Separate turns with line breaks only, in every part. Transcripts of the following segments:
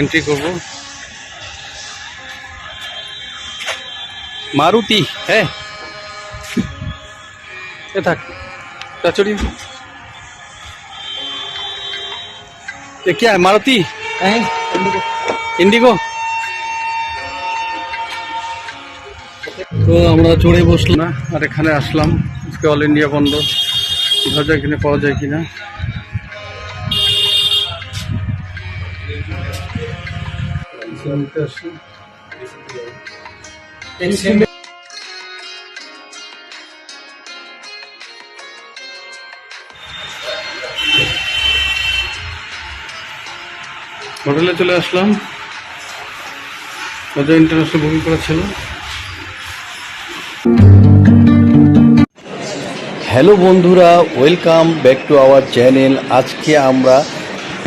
Entry করব मारुति है ये থাক कचौड़ी ये क्या है मारुति है इंडिगो তো আমরা চড়ে বসলাম না আর এখানে আসলাম আজকে অল ইন্ডিয়া বন্ধ দেখা যায় কিনা পাওয়া যায় কিনা হোটেলে চলে আসলাম ইন্টারন্যাশনাল বুকিং করা ছিল।
হ্যালো বন্ধুরা, welcome back to our channel. আজকে আমরা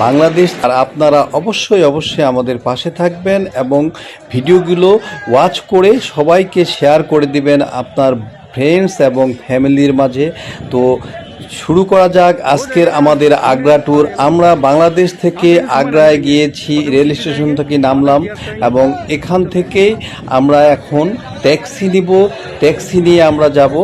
বাংলাদেশ, আর আপনারা অবশ্যই আমাদের পাশে থাকবেন এবং ভিডিওগুলো ওয়াচ করে সবাইকে শেয়ার করে দিবেন আপনার ফ্রেন্ডস এবং ফ্যামিলির মাঝে। তো শুরু করা যাক আজকের আমাদের আগ্রা ট্যুর। আমরা বাংলাদেশ থেকে আগ্রায় গিয়েছি, রেল স্টেশন থেকে নামলাম এবং এখান থেকে আমরা এখন ট্যাক্সি নিব। ট্যাক্সি নিয়ে আমরা যাব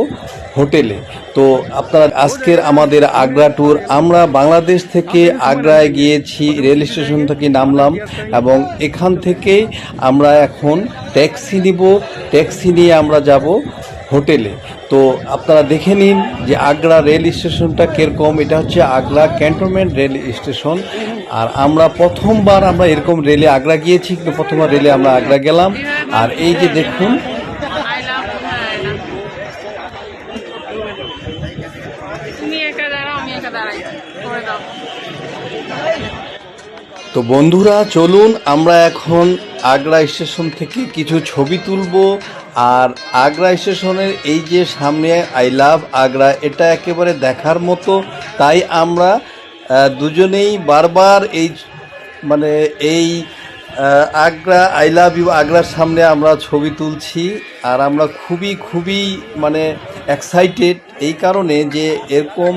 হোটেলে। তো আপনারা আজকের আমাদের আগ্রা ট্যুর, আমরা বাংলাদেশ থেকে আগ্রায় গিয়েছি, রেল স্টেশন থেকে নামলাম এবং এখান থেকে আমরা এখন ট্যাক্সি নিব। ট্যাক্সি নিয়ে আমরা যাব হোটেলে। তো আপনারা দেখে নিন যে আগ্রা রেল স্টেশনটা কীরকম। এটা হচ্ছে আগ্রা ক্যান্টনমেন্ট রেল স্টেশন। আর আমরা প্রথমবার আমরা এরকম রেলে আগ্রা গিয়েছি, কিন্তু প্রথমবার রেলে আমরা আগ্রা গেলাম। আর এই যে দেখুন, তো বন্ধুরা চলুন আমরা এখন আগ্রা স্টেশন থেকে কিছু ছবি তুলব। আর আগ্রা স্টেশনের এই যে সামনে আই লাভ আগ্রা, এটা একেবারে দেখার মতো। তাই আমরা দুজনেই বারবার এই আগ্রা আই লাভ ইউ আগ্রার সামনে আমরা ছবি তুলছি। আর আমরা খুবই এক্সাইটেড এই কারণে যে এরকম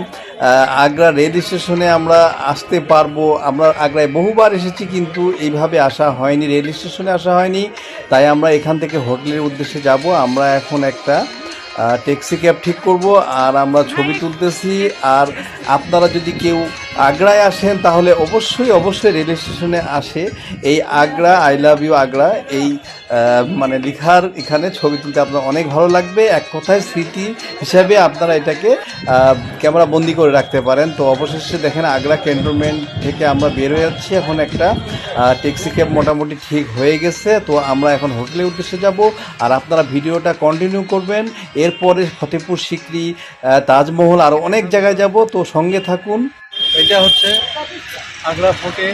আগ্রা রেল স্টেশনে আমরা আসতে পারবো। আমরা আগ্রায় বহুবার এসেছি, কিন্তু এইভাবে আসা হয়নি, রেল স্টেশনে আসা হয়নি। তাই আমরা এখান থেকে হোটেলের উদ্দেশ্যে যাব। আমরা এখন একটা ট্যাক্সি ক্যাব ঠিক করব আর আমরা ছবি তুলতেছি। আর আপনারা যদি কেউ আগ্রায় আসেন তাহলে অবশ্যই রেল স্টেশনে আসে এই Agra I love you Agra এই লেখার এখানে ছবি তুলতে আপনার অনেক ভালো লাগবে। এক কথায় স্মৃতি হিসাবে আপনারা এটাকে ক্যামেরা বন্দি করে রাখতে পারেন। তো অবশেষে দেখেন আগ্রা ক্যান্টনমেন্ট থেকে আমরা বের হয়ে যাচ্ছি। এখন একটা ট্যাক্সি ক্যাব মোটামুটি ঠিক হয়ে গেছে। তো আমরা এখন হোটেলের উদ্দেশ্যে যাব। আর আপনারা ভিডিওটা কন্টিনিউ করবেন। এরপরে ফতেপুর সিকরি, তাজমহল, আরও অনেক জায়গায় যাব। তো সঙ্গে থাকুন।
এটা হচ্ছে আগ্রা ফোর্টে,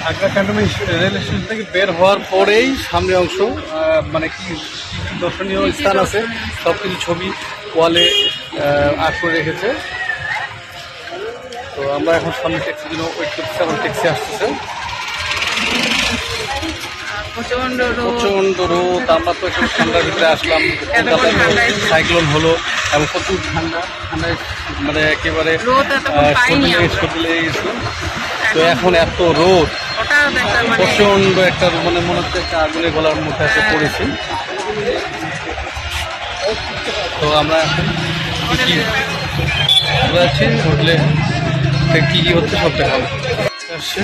আগ্রা ক্যান্টনমেন্ট রেল স্টেশন থেকে বের হওয়ার পরেই সামনে অংশ কি দর্শনীয় স্থান আছে সব কিছু ছবি ওয়ালে আর্ট করে রেখেছে। তো আমরা এখন সামনে ট্যাক্সির জন্য ওয়েট করতেছি। এখন ট্যাক্সি আসতেছে। প্রচণ্ড রোদ। আমরা তো একটু ঠান্ডার ভিতরে আসলাম, সাইক্লোন হলো এবং প্রচুর ঠান্ডায় একেবারে সর্দি লেগে গেছিল। তো এখন এত রোদ, প্রচণ্ড একটা মনে হচ্ছে একটা আগুনে গলার মধ্যে এসে পড়েছি। তো আমরা এখন যাচ্ছি হোটেলে, কী হচ্ছে সব দেখাবো আসছে।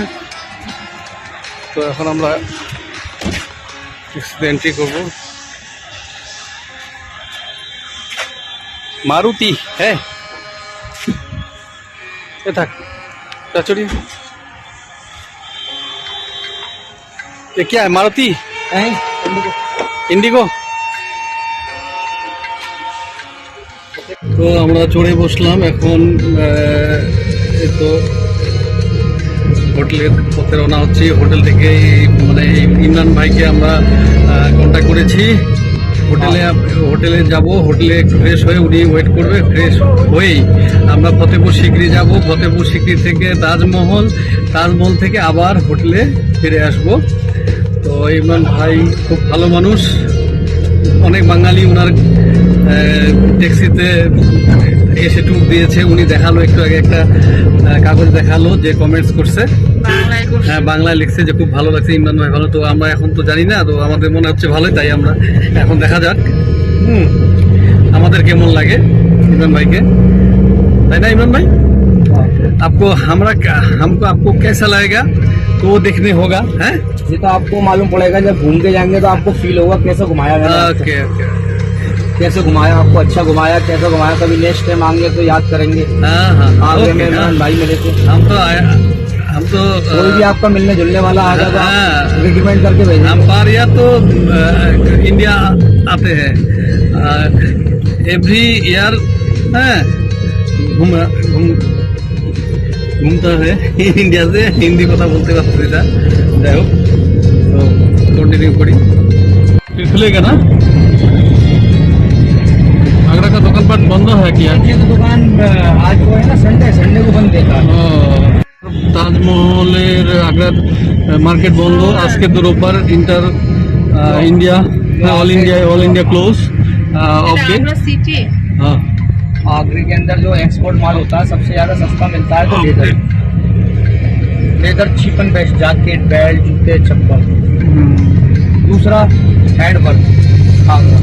তো এখন আমরা এন্ট্রি করব मारुति है ये থাক कचौड़ी ये क्या है मारुति है इंडिगो। তো আমরা চড়ে বসলাম এখন। তো হোটেলের পথে রওনা হচ্ছি। হোটেল থেকে ইমরান ভাইকে আমরা কন্ট্যাক্ট করেছি। হোটেলে যাব, হোটেলে ফ্রেশ হয়ে উনি ওয়েট করবে। ফ্রেশ হয়েই আমরা ফতেপুর সিকরি যাব। ফতেপুর সিকরি থেকে তাজমহল থেকে আবার হোটেলে ফিরে আসব। তো ইমরান ভাই খুব ভালো মানুষ, অনেক বাঙালি ওনার ট্যাক্সিতে এসে ট্যুর দিয়েছে, উনি দেখালো একটু আগে একটা কাগজ দেখালো যে কমেন্টস করছে,
বাংলায় করছে।
হ্যাঁ বাংলায় লিখছে যে খুব ভালো লাগছে ইমরান ভাই ভালো। তো আমরা এখন তো জানি না, তো আমাদের মনে হচ্ছে ভালোই, তাই আমরা এখন দেখা যাক আমাদের কেমন লাগে इमरान भाई के, है ना इमरान भाई? आपको हमको आपको कैसा लगेगा तो वो देखने होगा, हैं?
ये तो आपको मालूम पड़ेगा, जब घूम के जाएंगे तो आपको फील होगा कैसे घुमाया मैंने आपको।
ओके ओके
कैसे घुमाया आपको, अच्छा घुमाया कैसे घुमाया, कभी नेक्स्ट टाइम आएंगे तो याद करेंगे।
हाँ हाँ
आगे
ओके,
में
हाँ।
इमरान भाई मिले थे,
हम तो
कोई भी आपका मिलने जुलने वाला आ जाएगा,
हाँ।
रिकमेंड करके भेजेंगे।
हम पारिया तो इंडिया आते हैं एवरी ईयर, घूमता है इंडिया से। हिंदी কথা বলতে পারছি না, যাই হোক তো कंटिन्यू करी। फिर खुलेगा ना आगरा का दुकान पाट बंद है क्या?
ये तो दुकान आज को है ना, संडे को बंद देता है।
তাজমহলের আগ্রার মার্কেট বন্ধ আজকে তো রোববার, inter India all India close off day.
Agra city
हाँ
आगरे के अंदर जो एक्सपोर्ट माल होता है सबसे ज्यादा सस्ता मिलता है तो leather cheap and best, jacket belt जूते चप्पल। दूसरा हैंड वर्क आगरा।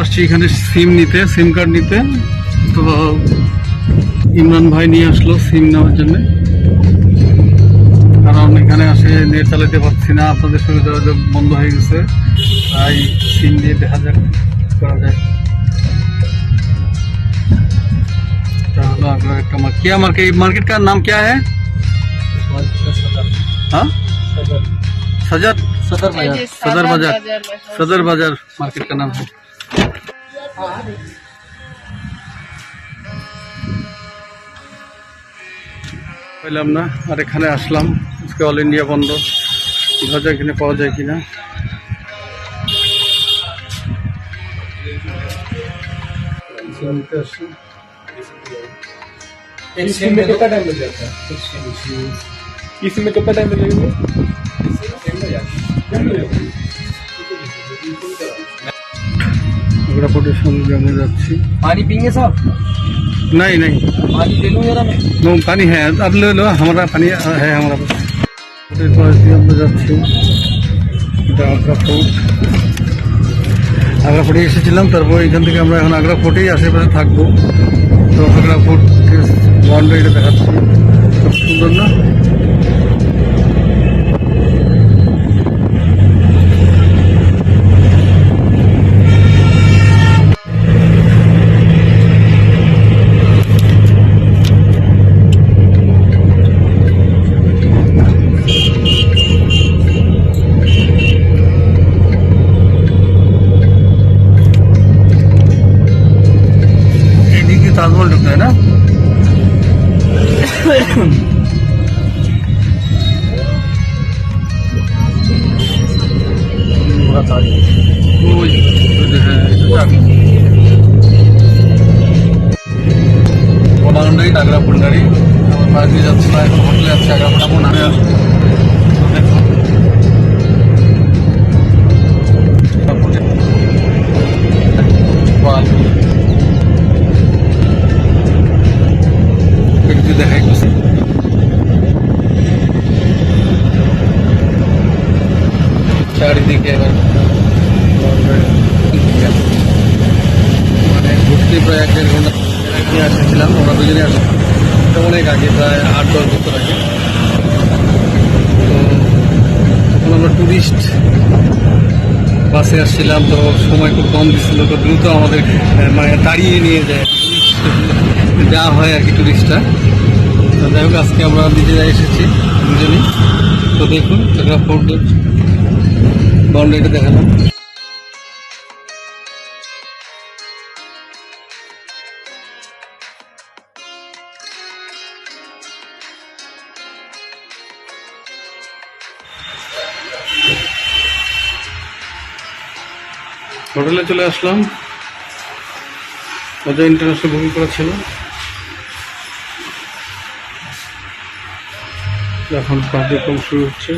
আসছি এখানে সিম নিতে, সিম কার্ড নিতে। তো ইমরান ভাই নিয়ে আসলো সিম নেওয়ার জন্য, কারণ এখানে আসে নেট চালাতে পারছি না, আপনাদের সঙ্গে যোগাযোগ বন্ধ হয়ে গেছে, তাই সিম দিয়ে দেখা যাক করা যায়। चलो आगरा का क्या मार्केट का नाम क्या है? हाँ सदर सदर बाजार मार्केट का नाम है। পেলাম না, আর এখানে আসলাম, আজকে অল ইন্ডিয়া বন্ধ, দেখা যায় কিনা পাওয়া যায় কিনা।
इसमें कितना टाइम लग जाता है? इसमें कितना टाइम लगेगा?
आगरा पोर्टेशन जाने যাচ্ছি।
पानी पियेंगे साहब?
नहीं नहीं
पानी दे लूँ जरा मैं?
वो पानी है, अब ले लो, हमारा पानी है हमारा पास। হোটেল পাশ দিয়ে আমরা যাচ্ছি, এটা আগ্রা ফোর্ট। আগ্রা ফোর্টে এসেছিলাম, তারপর এখান থেকে আমরা এখন আগ্রা ফোর্টেই আশেপাশে থাকবো। তো আগ্রা ফোর্ট বাউন্ডারিটা দেখাচ্ছি, খুব সুন্দর না? এদিকে তাজমহল ঢুকতে হয় না? ওই, হ্যাঁ, বাউন্ডারি আগ্রা বাউন্ডারি আমার পাশ দিয়ে যাচ্ছে না, এখন হোটেলে যাচ্ছে আগ্রা ফোটাবো না আসবো। দেখাই চারিদিকে এবার মানে ঘুরতে প্রায় 1-1.5 ঘন্টা নিয়ে আসছিলাম, আমরা দুজনে আসলাম অনেক আগে, প্রায় 8-10 বছর আগে। তো তখন আমরা টুরিস্ট বাসে আসছিলাম, তো সময় খুব কম দিচ্ছিল, তো দ্রুত আমাদের মানে তাড়িয়ে নিয়ে যায়, যা হয় আর কি টুরিস্টরা। তো যাই হোক আজকে আমরা নিজেরা এসেছি দুজনেই। তো দেখুন আগ্রা ফোর্ট বাউন্ডারিটা দেখালাম। হোটেলে চলে আসলাম, অজয় ইন্টারন্যাশনাল বুকিং করা ছিল। এখন কার্যক্রম শুরু হচ্ছে।